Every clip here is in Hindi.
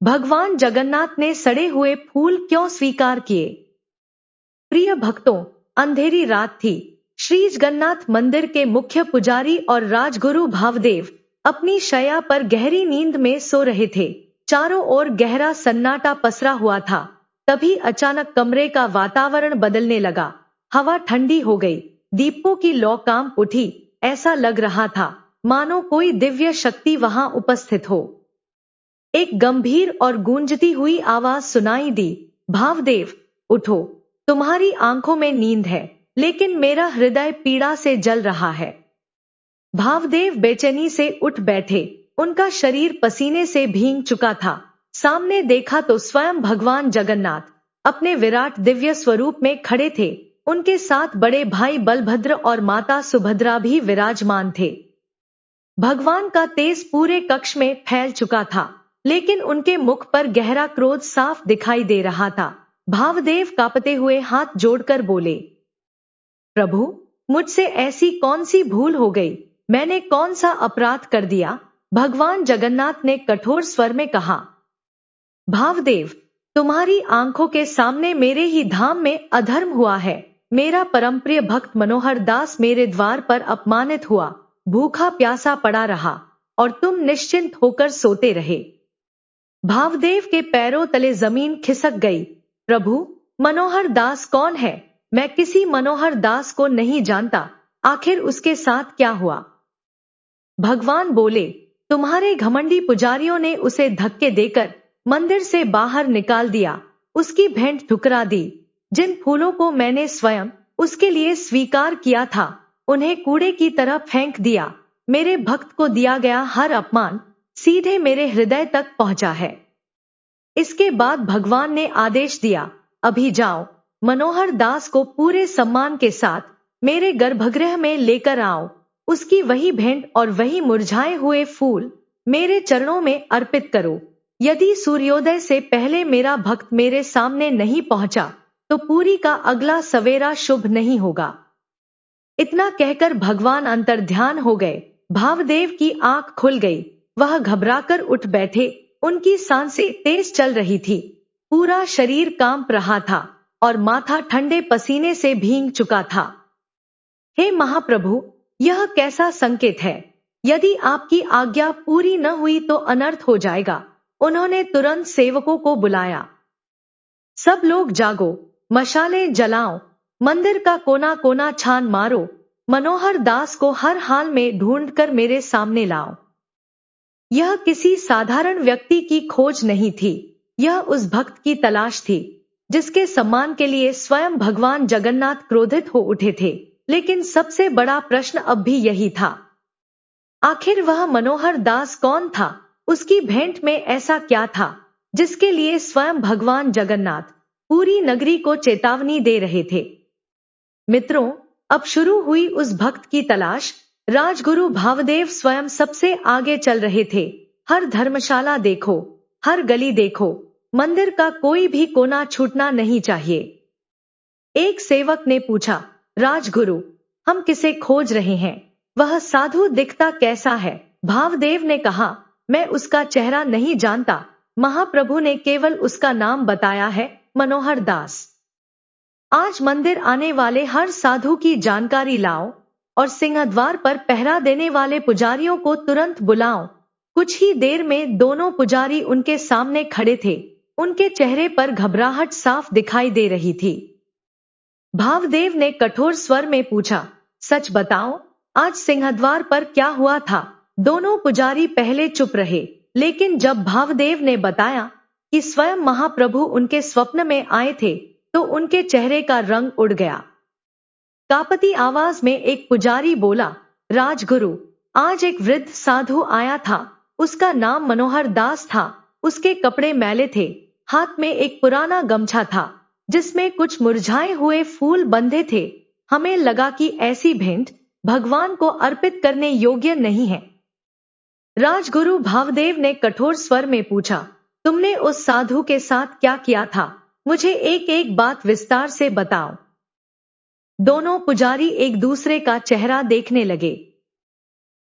भगवान जगन्नाथ ने सड़े हुए फूल क्यों स्वीकार किए? प्रिय भक्तों, अंधेरी रात थी। श्री जगन्नाथ मंदिर के मुख्य पुजारी और राजगुरु भावदेव अपनी शैया पर गहरी नींद में सो रहे थे। चारों ओर गहरा सन्नाटा पसरा हुआ था। तभी अचानक कमरे का वातावरण बदलने लगा। हवा ठंडी हो गई, दीपों की लौ कांप उठी। ऐसा लग रहा था मानो कोई दिव्य शक्ति वहां उपस्थित हो। एक गंभीर और गूंजती हुई आवाज सुनाई दी, भावदेव, उठो। तुम्हारी आंखों में नींद है, लेकिन मेरा हृदय पीड़ा से जल रहा है। भावदेव बेचैनी से उठ बैठे। उनका शरीर पसीने से भीग चुका था। सामने देखा तो स्वयं भगवान जगन्नाथ अपने विराट दिव्य स्वरूप में खड़े थे। उनके साथ बड़े भाई बलभद्र और माता सुभद्रा भी विराजमान थे। भगवान का तेज पूरे कक्ष में फैल चुका था, लेकिन उनके मुख पर गहरा क्रोध साफ दिखाई दे रहा था। भावदेव कांपते हुए हाथ जोड़कर बोले, प्रभु, मुझसे ऐसी कौन सी भूल हो गई? मैंने कौन सा अपराध कर दिया? भगवान जगन्नाथ ने कठोर स्वर में कहा, भावदेव, तुम्हारी आंखों के सामने मेरे ही धाम में अधर्म हुआ है। मेरा परमप्रिय भक्त मनोहर दास मेरे द्वार पर अपमानित हुआ, भूखा प्यासा पड़ा रहा और तुम निश्चिंत होकर सोते रहे। भावदेव के पैरों तले जमीन खिसक गई। प्रभु, मनोहर दास कौन है? मैं किसी मनोहर दास को नहीं जानता। आखिर उसके साथ क्या हुआ? भगवान बोले, तुम्हारे घमंडी पुजारियों ने उसे धक्के देकर मंदिर से बाहर निकाल दिया। उसकी भेंट ठुकरा दी। जिन फूलों को मैंने स्वयं उसके लिए स्वीकार किया था, उन्हें कूड़े की तरह फेंक दिया। मेरे भक्त को दिया गया हर अपमान सीधे मेरे हृदय तक पहुंचा है। इसके बाद भगवान ने आदेश दिया, अभी जाओ, मनोहर दास को पूरे सम्मान के साथ मेरे गर्भगृह में लेकर आओ। उसकी वही भेंट और वही मुरझाए हुए फूल मेरे चरणों में अर्पित करो। यदि सूर्योदय से पहले मेरा भक्त मेरे सामने नहीं पहुंचा, तो पूरी का अगला सवेरा शुभ नहीं होगा। इतना कहकर भगवान अंतर्ध्यान हो गए। भावदेव की आंख खुल गई। वह घबराकर उठ बैठे। उनकी सांसें तेज चल रही थी। पूरा शरीर कांप रहा था और माथा ठंडे पसीने से भीग चुका था। हे महाप्रभु, यह कैसा संकेत है? यदि आपकी आज्ञा पूरी न हुई तो अनर्थ हो जाएगा। उन्होंने तुरंत सेवकों को बुलाया। सब लोग जागो, मशालें जलाओ, मंदिर का कोना कोना छान मारो। मनोहर दास को हर हाल में ढूंढकर मेरे सामने लाओ। यह किसी साधारण व्यक्ति की खोज नहीं थी। यह उस भक्त की तलाश थी जिसके सम्मान के लिए स्वयं भगवान जगन्नाथ क्रोधित हो उठे थे। लेकिन सबसे बड़ा प्रश्न अब भी यही था, आखिर वह मनोहर दास कौन था? उसकी भेंट में ऐसा क्या था जिसके लिए स्वयं भगवान जगन्नाथ पूरी नगरी को चेतावनी दे रहे थे? मित्रों, अब शुरू हुई उस भक्त की तलाश। राजगुरु भावदेव स्वयं सबसे आगे चल रहे थे। हर धर्मशाला देखो, हर गली देखो, मंदिर का कोई भी कोना छूटना नहीं चाहिए। एक सेवक ने पूछा, राजगुरु, हम किसे खोज रहे हैं? वह साधु दिखता कैसा है? भावदेव ने कहा, मैं उसका चेहरा नहीं जानता। महाप्रभु ने केवल उसका नाम बताया है, मनोहर दास। आज मंदिर आने वाले हर साधु की जानकारी लाओ और सिंहद्वार पर पहरा देने वाले पुजारियों को तुरंत बुलाओ। कुछ ही देर में दोनों पुजारी उनके सामने खड़े थे। उनके चेहरे पर घबराहट साफ दिखाई दे रही थी। भावदेव ने कठोर स्वर में पूछा, सच बताओ, आज सिंहद्वार पर क्या हुआ था? दोनों पुजारी पहले चुप रहे, लेकिन जब भावदेव ने बताया कि स्वयं महाप्रभु उनके स्वप्न में आए थे, तो उनके चेहरे का रंग उड़ गया। कांपती आवाज में एक पुजारी बोला, राजगुरु, आज एक वृद्ध साधु आया था। उसका नाम मनोहर दास था। उसके कपड़े मैले थे। हाथ में एक पुराना गमछा था जिसमें कुछ मुरझाए हुए फूल बंधे थे। हमें लगा कि ऐसी भेंट भगवान को अर्पित करने योग्य नहीं है। राजगुरु भावदेव ने कठोर स्वर में पूछा, तुमने उस साधु के साथ क्या किया था? मुझे एक एक बात विस्तार से बताओ। दोनों पुजारी एक दूसरे का चेहरा देखने लगे।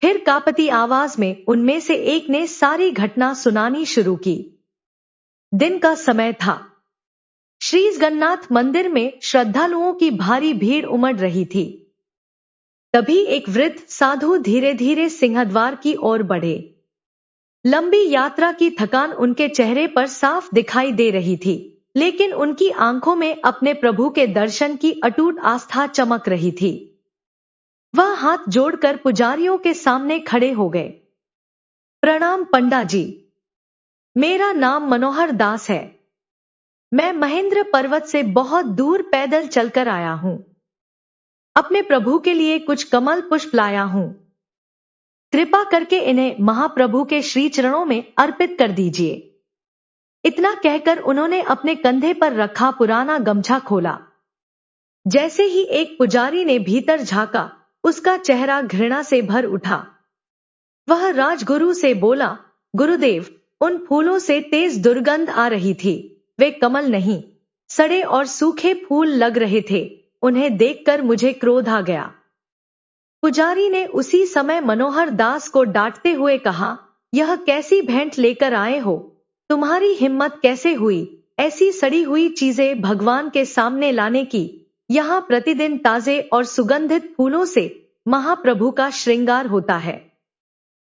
फिर कांपती आवाज में उनमें से एक ने सारी घटना सुनानी शुरू की। दिन का समय था। श्री जगन्नाथ मंदिर में श्रद्धालुओं की भारी भीड़ उमड़ रही थी। तभी एक वृद्ध साधु धीरे धीरे सिंहद्वार की ओर बढ़े। लंबी यात्रा की थकान उनके चेहरे पर साफ दिखाई दे रही थी, लेकिन उनकी आंखों में अपने प्रभु के दर्शन की अटूट आस्था चमक रही थी। वह हाथ जोड़कर पुजारियों के सामने खड़े हो गए। प्रणाम पंडा जी, मेरा नाम मनोहर दास है। मैं महेंद्र पर्वत से बहुत दूर पैदल चलकर आया हूं। अपने प्रभु के लिए कुछ कमल पुष्प लाया हूं। कृपा करके इन्हें महाप्रभु के श्री चरणों में अर्पित कर दीजिए। इतना कहकर उन्होंने अपने कंधे पर रखा पुराना गमछा खोला। जैसे ही एक पुजारी ने भीतर झांका, उसका चेहरा घृणा से भर उठा। वह राजगुरु से बोला, गुरुदेव, उन फूलों से तेज दुर्गंध आ रही थी। वे कमल नहीं, सड़े और सूखे फूल लग रहे थे। उन्हें देखकर मुझे क्रोध आ गया। पुजारी ने उसी समय मनोहर दास को डांटते हुए कहा, यह कैसी भेंट लेकर आए हो? तुम्हारी हिम्मत कैसे हुई ऐसी सड़ी हुई चीजें भगवान के सामने लाने की? यहाँ प्रतिदिन ताजे और सुगंधित फूलों से महाप्रभु का श्रृंगार होता है।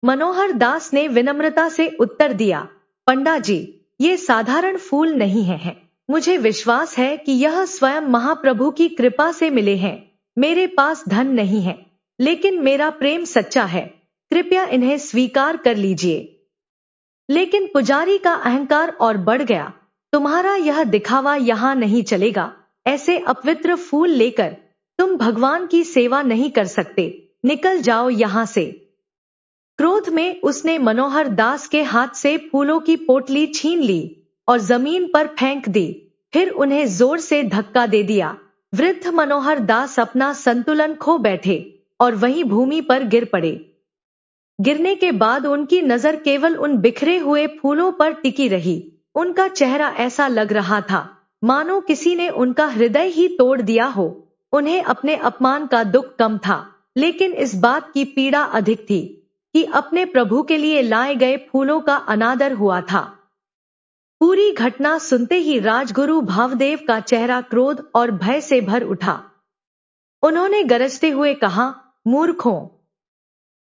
मनोहर दास ने विनम्रता से उत्तर दिया, पंडा जी, ये साधारण फूल नहीं है। मुझे विश्वास है कि यह स्वयं महाप्रभु की कृपा से मिले हैं। मेरे पास धन नहीं है, लेकिन मेरा प्रेम सच्चा है। कृपया इन्हें स्वीकार कर लीजिए। लेकिन पुजारी का अहंकार और बढ़ गया। तुम्हारा यह दिखावा यहाँ नहीं चलेगा। ऐसे अपवित्र फूल लेकर तुम भगवान की सेवा नहीं कर सकते। निकल जाओ यहाँ से। क्रोध में उसने मनोहर दास के हाथ से फूलों की पोटली छीन ली और जमीन पर फेंक दी। फिर उन्हें जोर से धक्का दे दिया। वृद्ध मनोहर दास अपना संतुलन खो बैठे और वहीं भूमि पर गिर पड़े। गिरने के बाद उनकी नजर केवल उन बिखरे हुए फूलों पर टिकी रही। उनका चेहरा ऐसा लग रहा था मानो किसी ने उनका हृदय ही तोड़ दिया हो। उन्हें अपने अपमान का दुख कम था, लेकिन इस बात की पीड़ा अधिक थी कि अपने प्रभु के लिए लाए गए फूलों का अनादर हुआ था। पूरी घटना सुनते ही राजगुरु भावदेव का चेहरा क्रोध और भय से भर उठा। उन्होंने गरजते हुए कहा, मूर्खों,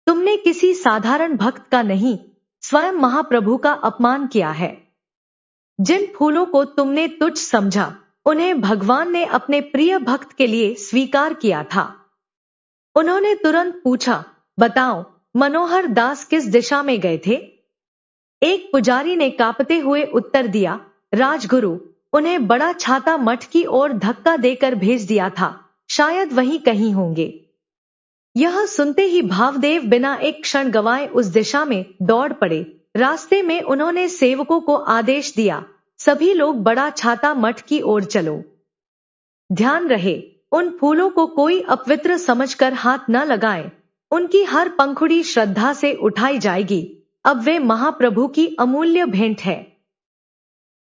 तुमने किसी साधारण भक्त का नहीं, स्वयं महाप्रभु का अपमान किया है। जिन फूलों को तुमने तुच्छ समझा, उन्हें भगवान ने अपने प्रिय भक्त के लिए स्वीकार किया था। उन्होंने तुरंत पूछा, बताओ, मनोहर दास किस दिशा में गए थे? एक पुजारी ने कांपते हुए उत्तर दिया, राजगुरु, उन्हें बड़ा छाता मठ की ओर धक्का देकर भेज दिया था। शायद वहीं कहीं होंगे। यह सुनते ही भावदेव बिना एक क्षण गवाए उस दिशा में दौड़ पड़े। रास्ते में उन्होंने सेवकों को आदेश दिया, सभी लोग बड़ा छाता मठ की ओर चलो। ध्यान रहे, उन फूलों को कोई अपवित्र समझकर हाथ न लगाए। उनकी हर पंखुड़ी श्रद्धा से उठाई जाएगी। अब वे महाप्रभु की अमूल्य भेंट है।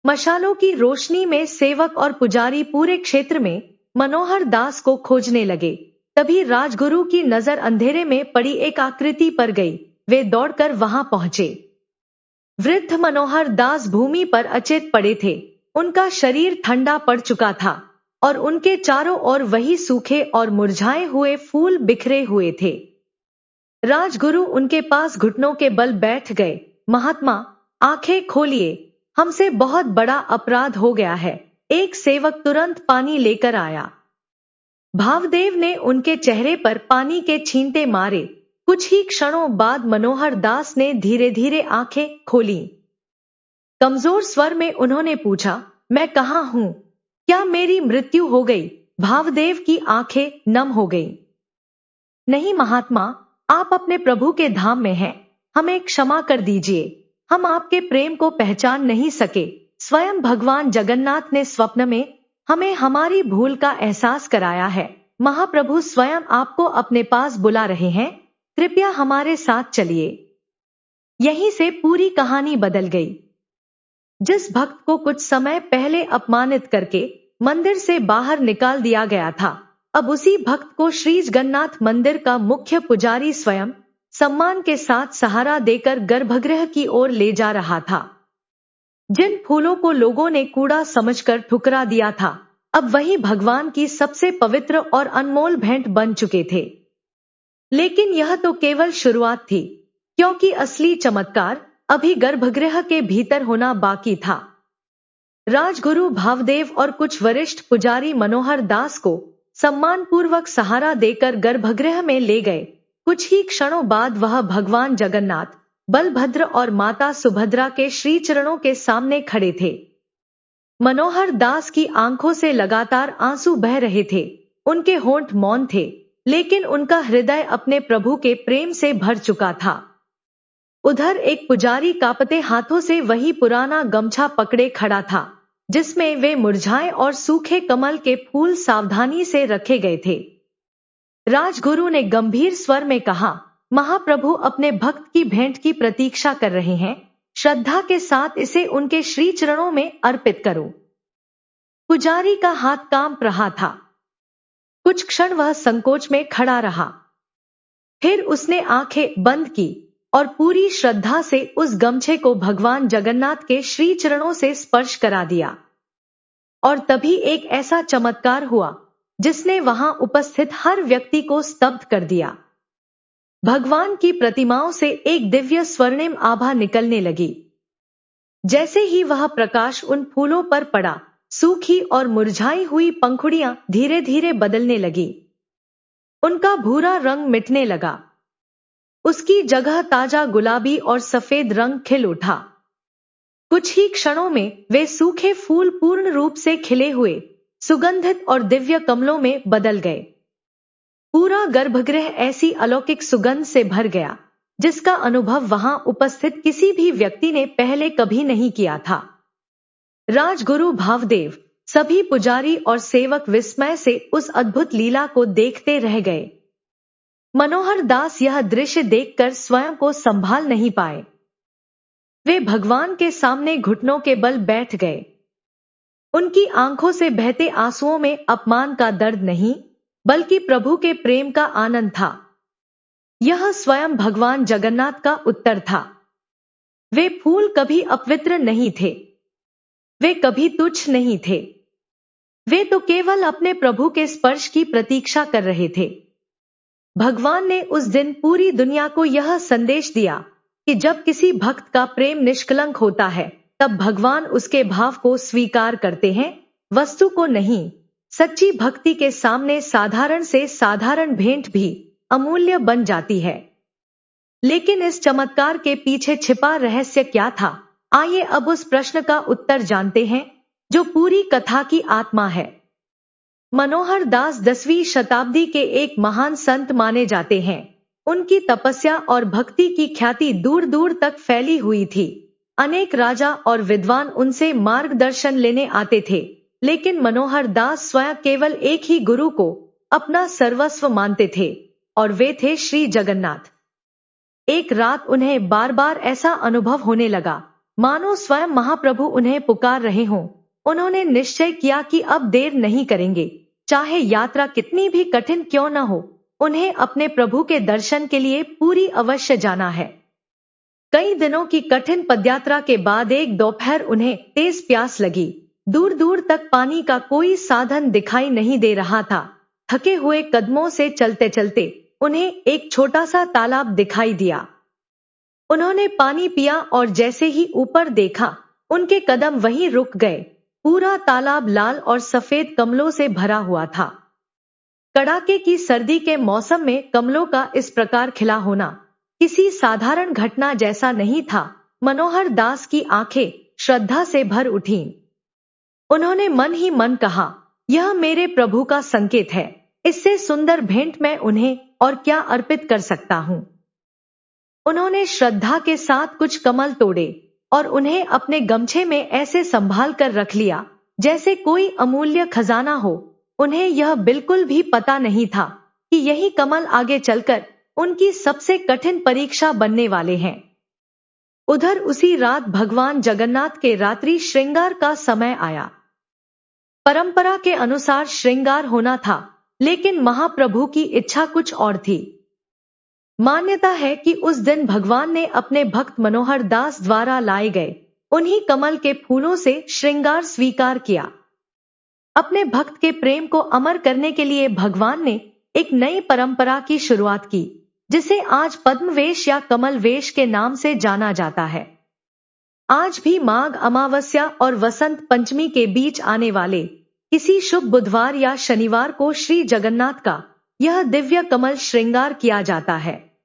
मशालों की रोशनी में सेवक और पुजारी पूरे क्षेत्र में मनोहर दास को खोजने लगे। तभी राजगुरु की नजर अंधेरे में पड़ी एक आकृति पर गई। वे दौड़कर वहां पहुंचे। वृद्ध मनोहर दास भूमि पर अचेत पड़े थे। उनका शरीर ठंडा पड़ चुका था और उनके चारों ओर वही सूखे और मुरझाए हुए फूल बिखरे हुए थे। राजगुरु उनके पास घुटनों के बल बैठ गए। महात्मा, आंखें खोलिए, हमसे बहुत बड़ा अपराध हो गया है। एक सेवक तुरंत पानी लेकर आया। भावदेव ने उनके चेहरे पर पानी के छींटे मारे। कुछ ही क्षणों बाद मनोहर दास ने धीरे धीरे आंखें खोली। कमजोर स्वर में उन्होंने पूछा, मैं कहाँ हूँ? क्या मेरी मृत्यु हो गई? भावदेव की आंखें नम हो गईं। नहीं महात्मा, आप अपने प्रभु के धाम में हैं। हमें क्षमा कर दीजिए, हम आपके प्रेम को पहचान नहीं सके। स्वयं भगवान जगन्नाथ ने स्वप्न में हमें हमारी भूल का एहसास कराया है। महाप्रभु स्वयं आपको अपने पास बुला रहे हैं। कृपया हमारे साथ चलिए। यहीं से पूरी कहानी बदल गई। जिस भक्त को कुछ समय पहले अपमानित करके मंदिर से बाहर निकाल दिया गया था, अब उसी भक्त को श्री जगन्नाथ मंदिर का मुख्य पुजारी स्वयं सम्मान के साथ सहारा देकर गर्भगृह की ओर ले जा रहा था। जिन फूलों को लोगों ने कूड़ा समझकर ठुकरा दिया था, अब वही भगवान की सबसे पवित्र और अनमोल भेंट बन चुके थे। लेकिन यह तो केवल शुरुआत थी, क्योंकि असली चमत्कार अभी गर्भगृह के भीतर होना बाकी था। राजगुरु भावदेव और कुछ वरिष्ठ पुजारी मनोहर दास को सम्मानपूर्वक सहारा देकर गर्भगृह में ले गए। कुछ ही क्षणों बाद वह भगवान जगन्नाथ, बलभद्र और माता सुभद्रा के श्री चरणों के सामने खड़े थे। मनोहर दास की आंखों से लगातार आंसू बह रहे थे। उनके होंठ मौन थे, लेकिन उनका हृदय अपने प्रभु के प्रेम से भर चुका था। उधर एक पुजारी कांपते हाथों से वही पुराना गमछा पकड़े खड़ा था, जिसमें वे मुरझाए और सूखे कमल के फूल सावधानी से रखे गए थे। राजगुरु ने गंभीर स्वर में कहा, महाप्रभु अपने भक्त की भेंट की प्रतीक्षा कर रहे हैं, श्रद्धा के साथ इसे उनके श्री चरणों में अर्पित करो। पुजारी का हाथ कांप रहा था। कुछ क्षण वह संकोच में खड़ा रहा, फिर उसने आंखें बंद की और पूरी श्रद्धा से उस गमछे को भगवान जगन्नाथ के श्री चरणों से स्पर्श करा दिया। और तभी एक ऐसा चमत्कार हुआ जिसने वहां उपस्थित हर व्यक्ति को स्तब्ध कर दिया। भगवान की प्रतिमाओं से एक दिव्य स्वर्णिम आभा निकलने लगी। जैसे ही वह प्रकाश उन फूलों पर पड़ा, सूखी और मुरझाई हुई पंखुड़ियां धीरे धीरे बदलने लगी। उनका भूरा रंग मिटने लगा। उसकी जगह ताजा गुलाबी और सफेद रंग खिल उठा। कुछ ही क्षणों में वे सूखे फूल पूर्ण रूप से खिले हुए, सुगंधित और दिव्य कमलों में बदल गए। पूरा गर्भगृह ऐसी अलौकिक सुगंध से भर गया, जिसका अनुभव वहां उपस्थित किसी भी व्यक्ति ने पहले कभी नहीं किया था। राजगुरु भावदेव, सभी पुजारी और सेवक विस्मय से उस अद्भुत लीला को देखते रह गए। मनोहर दास यह दृश्य देखकर स्वयं को संभाल नहीं पाए। वे भगवान के सामने घुटनों के बल बैठ गए। उनकी आंखों से बहते आंसुओं में अपमान का दर्द नहीं, बल्कि प्रभु के प्रेम का आनंद था। यह स्वयं भगवान जगन्नाथ का उत्तर था। वे फूल कभी अपवित्र नहीं थे, वे कभी तुच्छ नहीं थे। वे तो केवल अपने प्रभु के स्पर्श की प्रतीक्षा कर रहे थे। भगवान ने उस दिन पूरी दुनिया को यह संदेश दिया कि जब किसी भक्त का प्रेम निष्कलंक होता है, तब भगवान उसके भाव को स्वीकार करते हैं, वस्तु को नहीं। सच्ची भक्ति के सामने साधारण से साधारण भेंट भी अमूल्य बन जाती है। लेकिन इस चमत्कार के पीछे छिपा रहस्य क्या था? आइए अब उस प्रश्न का उत्तर जानते हैं, जो पूरी कथा की आत्मा है। मनोहर दास 10वीं शताब्दी के एक महान संत माने जाते हैं। उनकी तपस्या और भक्ति की ख्याति दूर दूर तक फैली हुई थी। अनेक राजा और विद्वान उनसे मार्गदर्शन लेने आते थे, लेकिन मनोहर दास स्वयं केवल एक ही गुरु को अपना सर्वस्व मानते थे, और वे थे श्री जगन्नाथ। एक रात उन्हें बार बार ऐसा अनुभव होने लगा, मानो स्वयं महाप्रभु उन्हें पुकार रहे हों। उन्होंने निश्चय किया कि अब देर नहीं करेंगे, चाहे यात्रा कितनी भी कठिन क्यों न हो, उन्हें अपने प्रभु के दर्शन के लिए पूरी अवश्य जाना है। कई दिनों की कठिन पदयात्रा के बाद एक दोपहर उन्हें तेज प्यास लगी। दूर दूर तक पानी का कोई साधन दिखाई नहीं दे रहा था। थके हुए कदमों से चलते चलते उन्हें एक छोटा सा तालाब दिखाई दिया। उन्होंने पानी पिया और जैसे ही ऊपर देखा, उनके कदम वहीं रुक गए। पूरा तालाब लाल और सफेद कमलों से भरा हुआ था। कड़ाके की सर्दी के मौसम में कमलों का इस प्रकार खिला होना किसी साधारण घटना जैसा नहीं था। मनोहर दास की आंखें श्रद्धा से भर उठीं। उन्होंने मन ही मन कहा, यह मेरे प्रभु का संकेत है, इससे सुंदर भेंट मैं उन्हें और क्या अर्पित कर सकता हूं। उन्होंने श्रद्धा के साथ कुछ कमल तोड़े और उन्हें अपने गमछे में ऐसे संभाल कर रख लिया जैसे कोई अमूल्य खजाना हो। उन्हें यह बिल्कुल भी पता नहीं था कि यही कमल आगे चलकर उनकी सबसे कठिन परीक्षा बनने वाले हैं। उधर उसी रात भगवान जगन्नाथ के रात्रि श्रृंगार का समय आया। परंपरा के अनुसार श्रृंगार होना था, लेकिन महाप्रभु की इच्छा कुछ और थी। मान्यता है कि उस दिन भगवान ने अपने भक्त मनोहर दास द्वारा लाए गए उन्हीं कमल के फूलों से श्रृंगार स्वीकार किया। अपने भक्त के प्रेम को अमर करने के लिए भगवान ने एक नई परंपरा की शुरुआत की, जिसे आज पद्मवेश या कमल वेश के नाम से जाना जाता है। आज भी माघ अमावस्या और वसंत पंचमी के बीच आने वाले किसी शुभ बुधवार या शनिवार को श्री जगन्नाथ का यह दिव्य कमल श्रृंगार किया जाता है।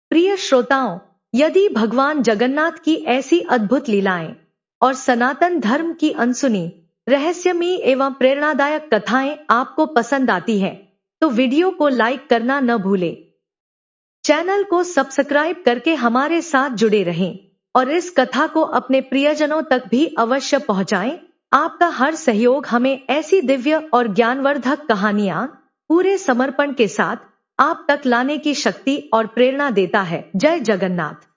प्रिय श्रोताओं, यदि भगवान जगन्नाथ की ऐसी अद्भुत लीलाएं और सनातन धर्म की अनसुनी, रहस्यमयी एवं प्रेरणादायक कथाएं आपको पसंद आती हैं, तो वीडियो को लाइक करना न भूलें। चैनल को सब्सक्राइब करके हमारे साथ जुड़े रहें और इस कथा को अपने प्रियजनों तक भी अवश्य पहुंचाएं। आपका हर सहयोग हमें ऐसी दिव्य और ज्ञानवर्धक कहानियां पूरे समर्पण के साथ आप तक लाने की शक्ति और प्रेरणा देता है। जय जगन्नाथ।